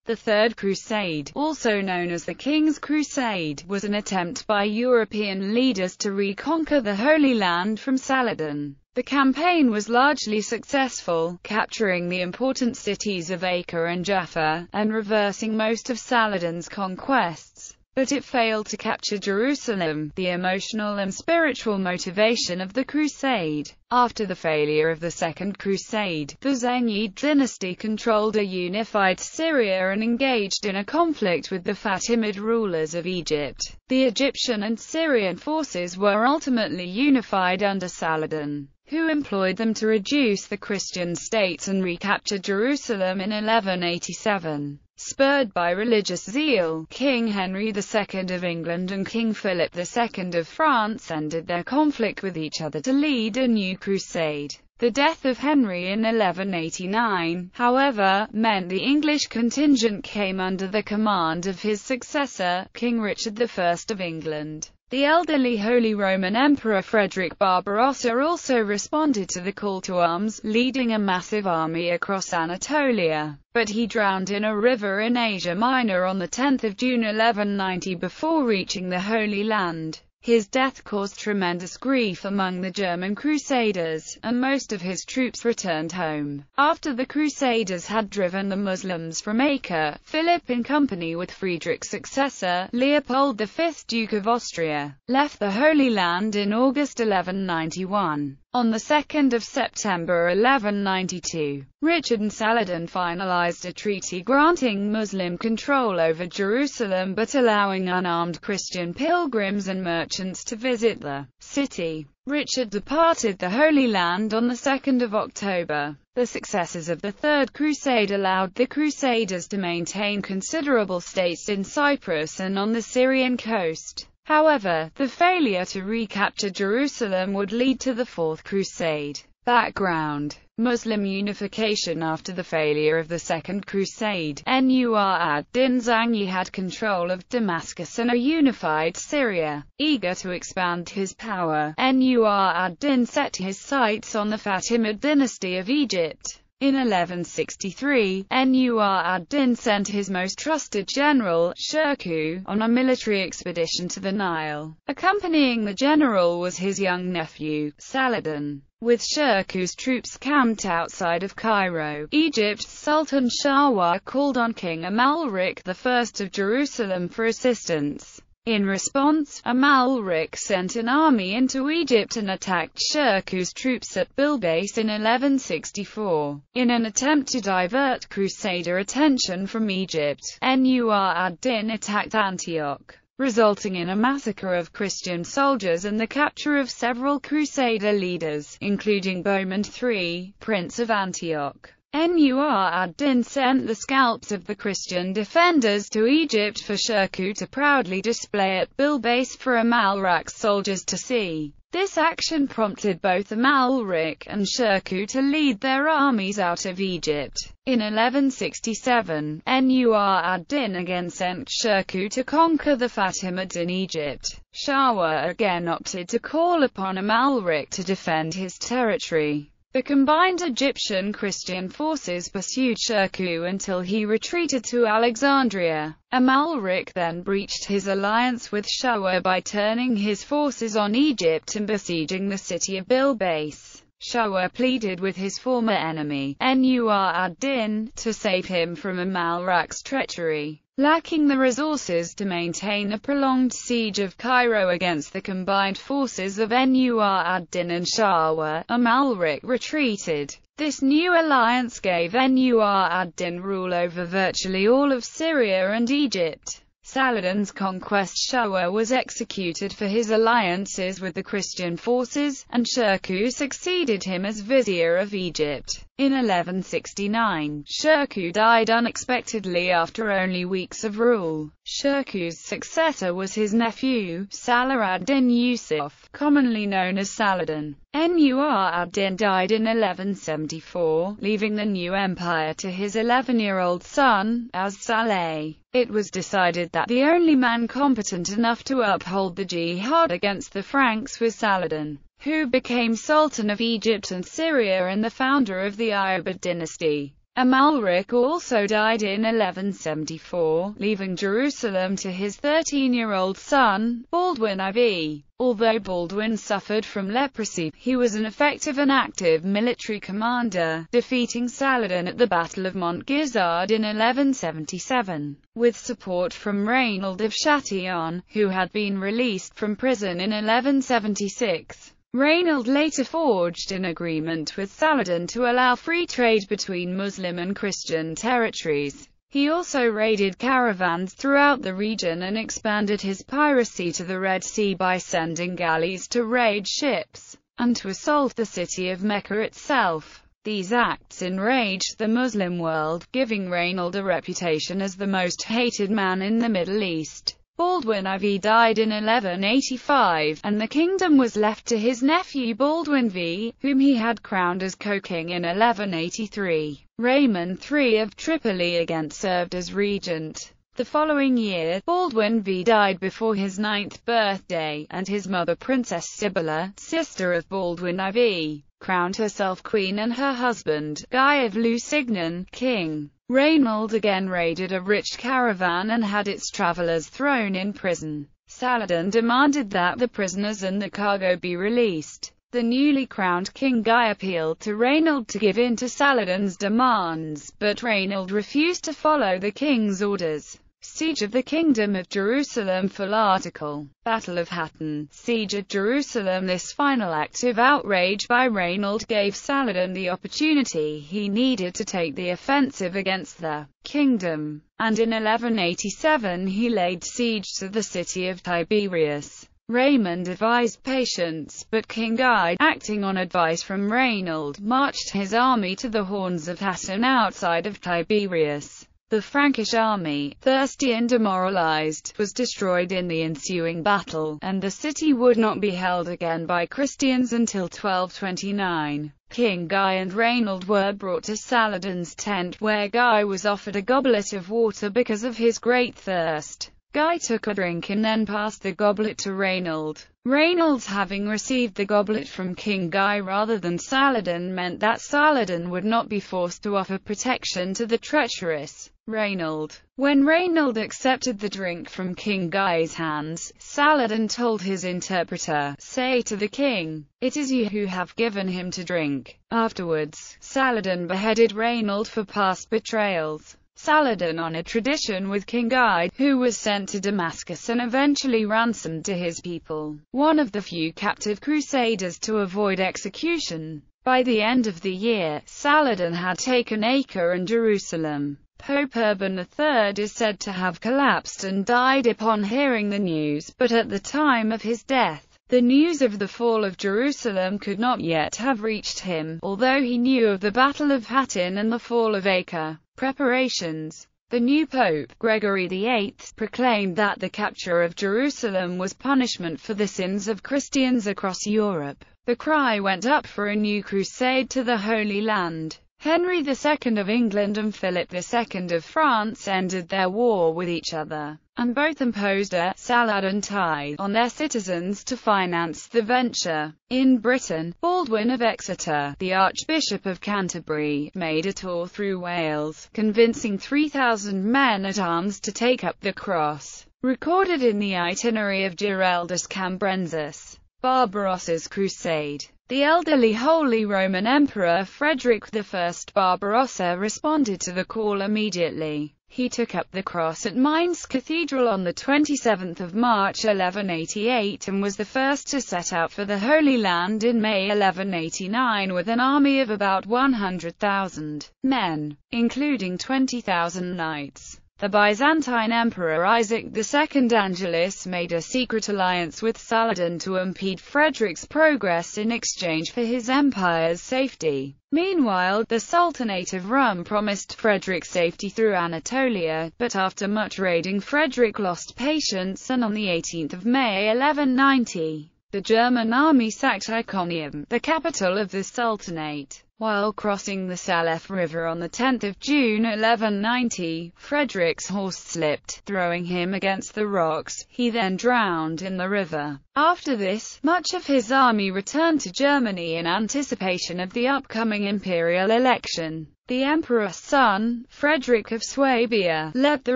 The Third Crusade, also known as the King's Crusade, was an attempt by European leaders to reconquer the Holy Land from Saladin. The campaign was largely successful, capturing the important cities of Acre and Jaffa, and reversing most of Saladin's conquests. But it failed to capture Jerusalem, the emotional and spiritual motivation of the Crusade. After the failure of the Second Crusade, the Zengi dynasty controlled a unified Syria and engaged in a conflict with the Fatimid rulers of Egypt. The Egyptian and Syrian forces were ultimately unified under Saladin, who employed them to reduce the Christian states and recapture Jerusalem in 1187. Spurred by religious zeal, King Henry II of England and King Philip II of France ended their conflict with each other to lead a new crusade. The death of Henry in 1189, however, meant the English contingent came under the command of his successor, King Richard I of England. The elderly Holy Roman Emperor Frederick Barbarossa also responded to the call to arms, leading a massive army across Anatolia. But he drowned in a river in Asia Minor on 10 June 1190 before reaching the Holy Land. His death caused tremendous grief among the German Crusaders, and most of his troops returned home. After the Crusaders had driven the Muslims from Acre, Philip, in company with Friedrich's successor, Leopold V, Duke of Austria, left the Holy Land in August 1191. On the 2nd of September 1192, Richard and Saladin finalized a treaty granting Muslim control over Jerusalem but allowing unarmed Christian pilgrims and merchants to visit the city. Richard departed the Holy Land on the 2nd of October. The successes of the Third Crusade allowed the Crusaders to maintain considerable states in Cyprus and on the Syrian coast. However, the failure to recapture Jerusalem would lead to the Fourth Crusade. Background: Muslim unification. After the failure of the Second Crusade, Nur ad-Din Zangi had control of Damascus and a unified Syria. Eager to expand his power, Nur ad-Din set his sights on the Fatimid dynasty of Egypt. In 1163, Nur ad-Din sent his most trusted general, Shirkuh, on a military expedition to the Nile. Accompanying the general was his young nephew, Saladin. With Shirkuh's troops camped outside of Cairo, Egypt, Sultan Shahwa called on King Amalric I of Jerusalem for assistance. In response, Amalric sent an army into Egypt and attacked Shirkuh's troops at Bilbais in 1164. In an attempt to divert Crusader attention from Egypt, Nur ad-Din attacked Antioch, resulting in a massacre of Christian soldiers and the capture of several Crusader leaders, including Bohemond III, Prince of Antioch. Nur ad-Din sent the scalps of the Christian defenders to Egypt for Shirkuh to proudly display at Bilbais for Amalric's soldiers to see. This action prompted both Amalric and Shirkuh to lead their armies out of Egypt. In 1167, Nur ad-Din again sent Shirkuh to conquer the Fatimids in Egypt. Shahwa again opted to call upon Amalric to defend his territory. The combined Egyptian Christian forces pursued Shirkuh until he retreated to Alexandria. Amalric then breached his alliance with Shahwa by turning his forces on Egypt and besieging the city of Bilbais. Shahwa pleaded with his former enemy, Nur ad-Din, to save him from Amalric's treachery. Lacking the resources to maintain a prolonged siege of Cairo against the combined forces of Nur ad-Din and Shahwa, Amalric retreated. This new alliance gave Nur ad-Din rule over virtually all of Syria and Egypt. Saladin's conquest. Shahwa was executed for his alliances with the Christian forces, and Shirkuh succeeded him as vizier of Egypt. In 1169, Shirkuh died unexpectedly after only weeks of rule. Shirkuh's successor was his nephew, Salah ad-Din Yusuf, commonly known as Saladin. Nur ad-Din died in 1174, leaving the new empire to his 11-year-old son, as-Saleh. It was decided that the only man competent enough to uphold the jihad against the Franks was Saladin, who became Sultan of Egypt and Syria and the founder of the Ayyubid dynasty. Amalric also died in 1174, leaving Jerusalem to his 13-year-old son, Baldwin IV. Although Baldwin suffered from leprosy, he was an effective and active military commander, defeating Saladin at the Battle of Montgizard in 1177. With support from Raynald of Châtillon, who had been released from prison in 1176. Raynald later forged an agreement with Saladin to allow free trade between Muslim and Christian territories. He also raided caravans throughout the region and expanded his piracy to the Red Sea by sending galleys to raid ships, and to assault the city of Mecca itself. These acts enraged the Muslim world, giving Raynald a reputation as the most hated man in the Middle East. Baldwin IV died in 1185, and the kingdom was left to his nephew Baldwin V, whom he had crowned as co-king in 1183. Raymond III of Tripoli again served as regent. The following year, Baldwin V died before his 9th birthday, and his mother Princess Sibylla, sister of Baldwin IV, crowned herself queen and her husband, Guy of Lusignan, king. Raynald again raided a rich caravan and had its travelers thrown in prison. Saladin demanded that the prisoners and the cargo be released. The newly crowned King Guy appealed to Raynald to give in to Saladin's demands, but Raynald refused to follow the king's orders. Siege of the Kingdom of Jerusalem. Full article. Battle of Hattin. Siege of Jerusalem. This final act of outrage by Raynald gave Saladin the opportunity he needed to take the offensive against the kingdom, and in 1187 he laid siege to the city of Tiberias. Raymond advised patience, but King Guy, acting on advice from Raynald, marched his army to the horns of Hattin outside of Tiberias. The Frankish army, thirsty and demoralized, was destroyed in the ensuing battle, and the city would not be held again by Christians until 1229. King Guy and Raynald were brought to Saladin's tent, where Guy was offered a goblet of water because of his great thirst. Guy took a drink and then passed the goblet to Raynald. Raynald's having received the goblet from King Guy rather than Saladin meant that Saladin would not be forced to offer protection to the treacherous Raynald. When Raynald accepted the drink from King Guy's hands, Saladin told his interpreter, "Say to the king, it is you who have given him to drink." Afterwards, Saladin beheaded Raynald for past betrayals. Saladin honored tradition with King Guy, who was sent to Damascus and eventually ransomed to his people, one of the few captive crusaders to avoid execution. By the end of the year, Saladin had taken Acre and Jerusalem. Pope Urban III is said to have collapsed and died upon hearing the news, but at the time of his death, the news of the fall of Jerusalem could not yet have reached him, although he knew of the Battle of Hattin and the fall of Acre. Preparations. The new Pope, Gregory VIII, proclaimed that the capture of Jerusalem was punishment for the sins of Christians across Europe. The cry went up for a new crusade to the Holy Land. Henry II of England and Philip II of France ended their war with each other, and both imposed a Saladin tithe on their citizens to finance the venture. In Britain, Baldwin of Exeter, the Archbishop of Canterbury, made a tour through Wales, convincing 3,000 men-at-arms to take up the cross. Recorded in the itinerary of Giraldus Cambrensis. Barbarossa's Crusade. The elderly Holy Roman Emperor Frederick I Barbarossa responded to the call immediately. He took up the cross at Mainz Cathedral on the 27th of March 1188 and was the first to set out for the Holy Land in May 1189 with an army of about 100,000 men, including 20,000 knights. The Byzantine Emperor Isaac II Angelis made a secret alliance with Saladin to impede Frederick's progress in exchange for his empire's safety. Meanwhile, the Sultanate of Rum promised Frederick safety through Anatolia, but after much raiding Frederick lost patience and on the 18th of May 1190, the German army sacked Iconium, the capital of the Sultanate. While crossing the Salef River on 10 June 1190, Frederick's horse slipped, throwing him against the rocks. He then drowned in the river. After this, much of his army returned to Germany in anticipation of the upcoming imperial election. The emperor's son, Frederick of Swabia, led the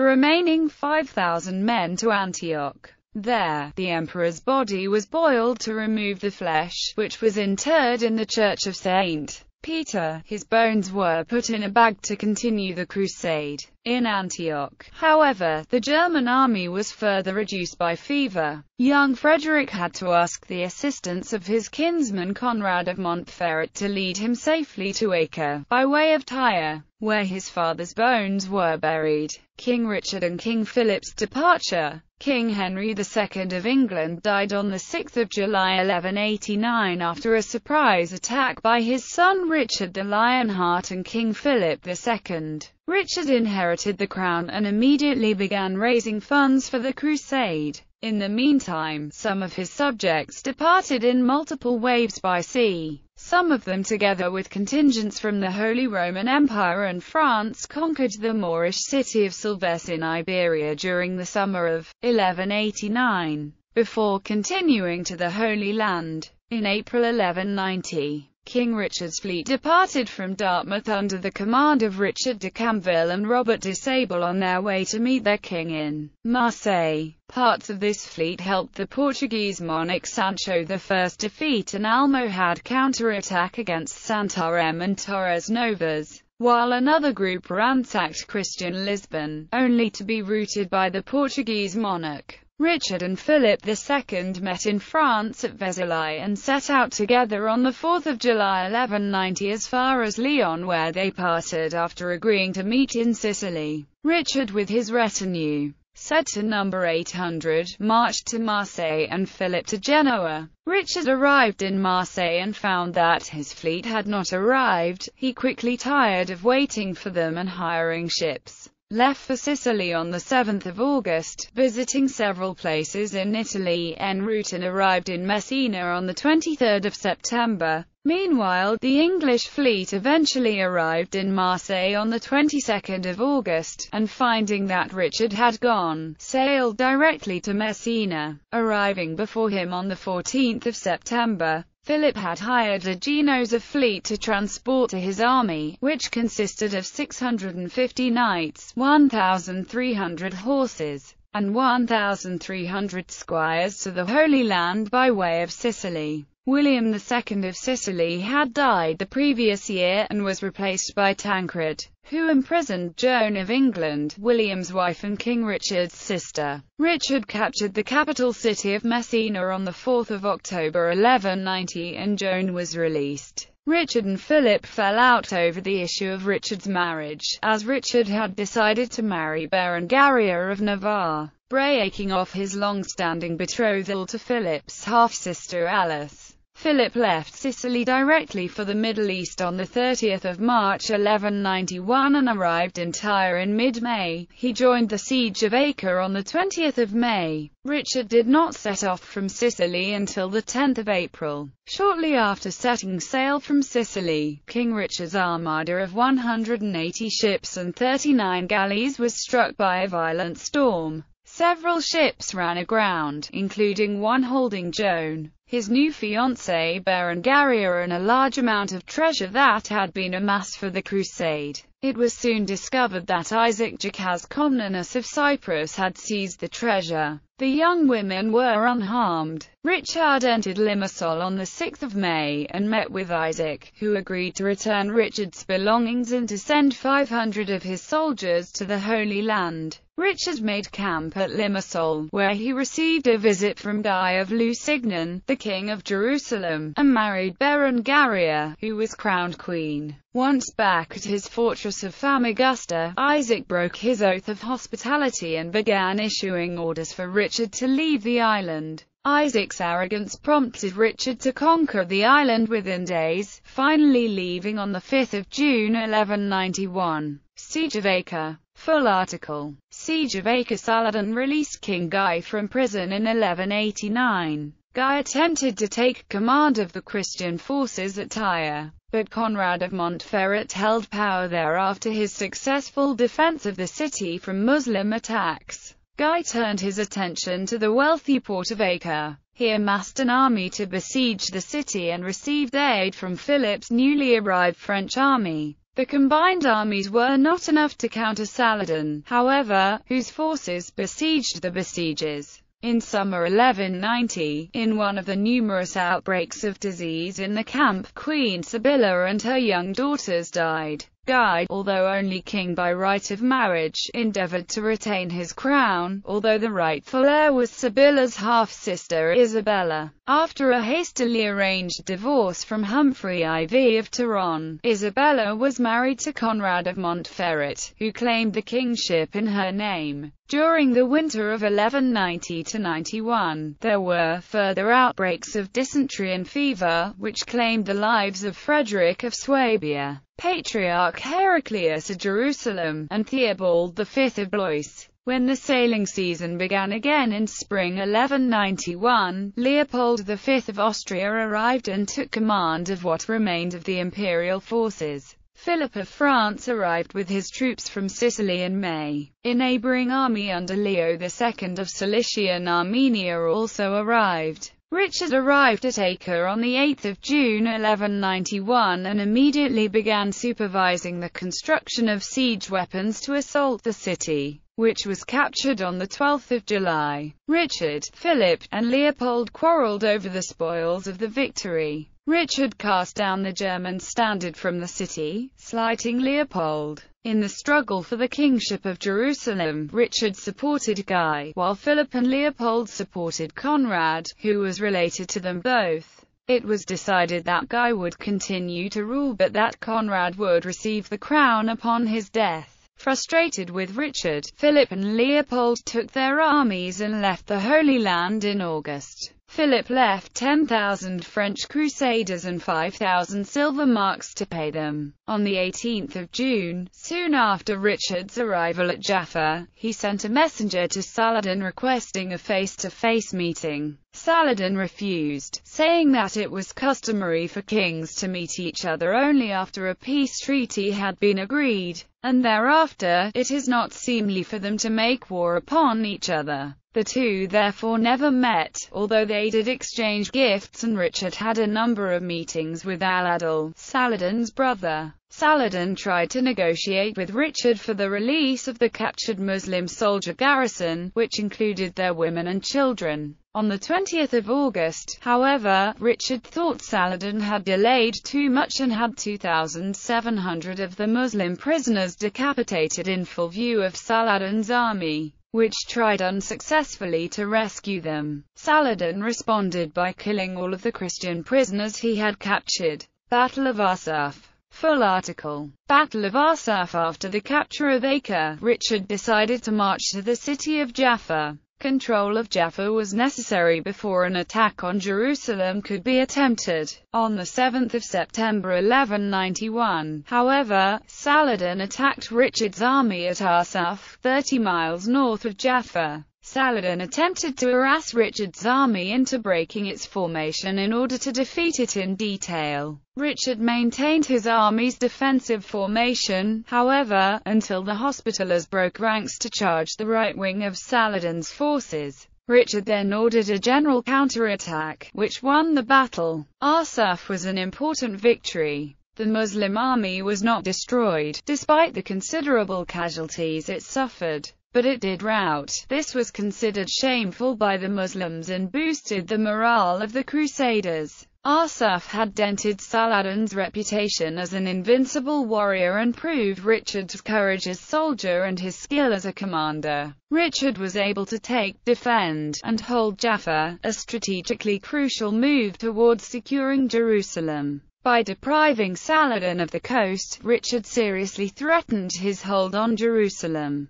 remaining 5,000 men to Antioch. There, the emperor's body was boiled to remove the flesh, which was interred in the Church of St. Peter. His bones were put in a bag to continue the crusade. In Antioch, however, the German army was further reduced by fever. Young Frederick had to ask the assistance of his kinsman Conrad of Montferrat to lead him safely to Acre, by way of Tyre, where his father's bones were buried. King Richard and King Philip's departure. King Henry II of England died on 6 July 1189 after a surprise attack by his son Richard the Lionheart and King Philip II. Richard inherited the crown and immediately began raising funds for the crusade. In the meantime, some of his subjects departed in multiple waves by sea. Some of them, together with contingents from the Holy Roman Empire and France, conquered the Moorish city of Silves in Iberia during the summer of 1189, before continuing to the Holy Land. In April 1190, King Richard's fleet departed from Dartmouth under the command of Richard de Camville and Robert de Sable on their way to meet their king in Marseille. Parts of this fleet helped the Portuguese monarch Sancho I defeat an Almohad counterattack against Santarém and Torres Novas, while another group ransacked Christian Lisbon, only to be routed by the Portuguese monarch. Richard and Philip II met in France at Vézelay and set out together on 4 July 1190 as far as Lyon, where they parted after agreeing to meet in Sicily. Richard, with his retinue, said to number 800, marched to Marseille, and Philip to Genoa. Richard arrived in Marseille and found that his fleet had not arrived. He quickly tired of waiting for them and hiring ships, left for Sicily on 7 August, visiting several places in Italy en route, and arrived in Messina on 23 September. Meanwhile, the English fleet eventually arrived in Marseille on 22 August, and finding that Richard had gone, sailed directly to Messina. Arriving before him on 14 September, Philip had hired a Genoese fleet to transport to his army, which consisted of 650 knights, 1,300 horses, and 1,300 squires, to the Holy Land by way of Sicily. William II of Sicily had died the previous year, and was replaced by Tancred, who imprisoned Joan of England, William's wife and King Richard's sister. Richard captured the capital city of Messina on 4 October 1190, and Joan was released. Richard and Philip fell out over the issue of Richard's marriage, as Richard had decided to marry Berengaria of Navarre, breaking off his long-standing betrothal to Philip's half-sister Alice. Philip left Sicily directly for the Middle East on 30 March 1191 and arrived in Tyre in mid-May. He joined the siege of Acre on 20 May. Richard did not set off from Sicily until 10 April. Shortly after setting sail from Sicily, King Richard's armada of 180 ships and 39 galleys was struck by a violent storm. Several ships ran aground, including one holding Joan, his new fiancée Berengaria, and a large amount of treasure that had been amassed for the crusade. It was soon discovered that Isaac Jacaz, Comnenus of Cyprus, had seized the treasure. The young women were unharmed. Richard entered Limassol on 6 May, and met with Isaac, who agreed to return Richard's belongings and to send 500 of his soldiers to the Holy Land. Richard made camp at Limassol, where he received a visit from Guy of Lusignan, the king of Jerusalem, and married Berengaria, who was crowned queen. Once back at his fortress of Famagusta, Isaac broke his oath of hospitality and began issuing orders for Richard to leave the island. Isaac's arrogance prompted Richard to conquer the island within days, finally leaving on 5 June 1191. Siege of Acre. Full article. Siege of Acre. Saladin released King Guy from prison in 1189. Guy attempted to take command of the Christian forces at Tyre. but Conrad of Montferrat held power there after his successful defense of the city from Muslim attacks. Guy turned his attention to the wealthy port of Acre. He amassed an army to besiege the city and received aid from Philip's newly arrived French army. The combined armies were not enough to counter Saladin, however, whose forces besieged the besiegers. In summer 1190, in one of the numerous outbreaks of disease in the camp, Queen Sibylla and her young daughters died. Guy, although only king by right of marriage, endeavoured to retain his crown, although the rightful heir was Sibylla's half-sister Isabella. After a hastily arranged divorce from Humphrey IV of Tyrone, Isabella was married to Conrad of Montferrat, who claimed the kingship in her name. During the winter of 1190–91, there were further outbreaks of dysentery and fever, which claimed the lives of Frederick of Swabia, Patriarch Heraclius of Jerusalem, and Theobald V of Blois. When the sailing season began again in spring 1191, Leopold V of Austria arrived and took command of what remained of the imperial forces. Philip of France arrived with his troops from Sicily in May. A neighbouring army under Leo II of Cilicia and Armenia also arrived. Richard arrived at Acre on 8 June 1191 and immediately began supervising the construction of siege weapons to assault the city, which was captured on 12 July. Richard, Philip, and Leopold quarrelled over the spoils of the victory. Richard cast down the German standard from the city, slighting Leopold. In the struggle for the kingship of Jerusalem, Richard supported Guy, while Philip and Leopold supported Conrad, who was related to them both. It was decided that Guy would continue to rule but that Conrad would receive the crown upon his death. Frustrated with Richard, Philip and Leopold took their armies and left the Holy Land in August. Philip left 10,000 French crusaders and 5,000 silver marks to pay them. On 18 June, soon after Richard's arrival at Jaffa, he sent a messenger to Saladin requesting a face-to-face meeting. Saladin refused, saying that it was customary for kings to meet each other only after a peace treaty had been agreed, and thereafter, it is not seemly for them to make war upon each other. The two therefore never met, although they did exchange gifts, and Richard had a number of meetings with Al-Adil, Saladin's brother. Saladin tried to negotiate with Richard for the release of the captured Muslim soldier garrison, which included their women and children. On 20 August, however, Richard thought Saladin had delayed too much and had 2,700 of the Muslim prisoners decapitated in full view of Saladin's army, which tried unsuccessfully to rescue them. Saladin responded by killing all of the Christian prisoners he had captured. Battle of Arsuf. Full article. Battle of Arsuf. After the capture of Acre, Richard decided to march to the city of Jaffa. Control of Jaffa was necessary before an attack on Jerusalem could be attempted. On 7 September 1191, however, Saladin attacked Richard's army at Arsuf, 30 miles north of Jaffa. Saladin attempted to harass Richard's army into breaking its formation in order to defeat it in detail. Richard maintained his army's defensive formation, however, until the Hospitallers broke ranks to charge the right wing of Saladin's forces. Richard then ordered a general counterattack, which won the battle. Arsuf was an important victory. The Muslim army was not destroyed, despite the considerable casualties it suffered, but it did rout. This was considered shameful by the Muslims and boosted the morale of the Crusaders. Arsuf had dented Saladin's reputation as an invincible warrior and proved Richard's courage as soldier and his skill as a commander. Richard was able to take, defend, and hold Jaffa, a strategically crucial move towards securing Jerusalem. By depriving Saladin of the coast, Richard seriously threatened his hold on Jerusalem.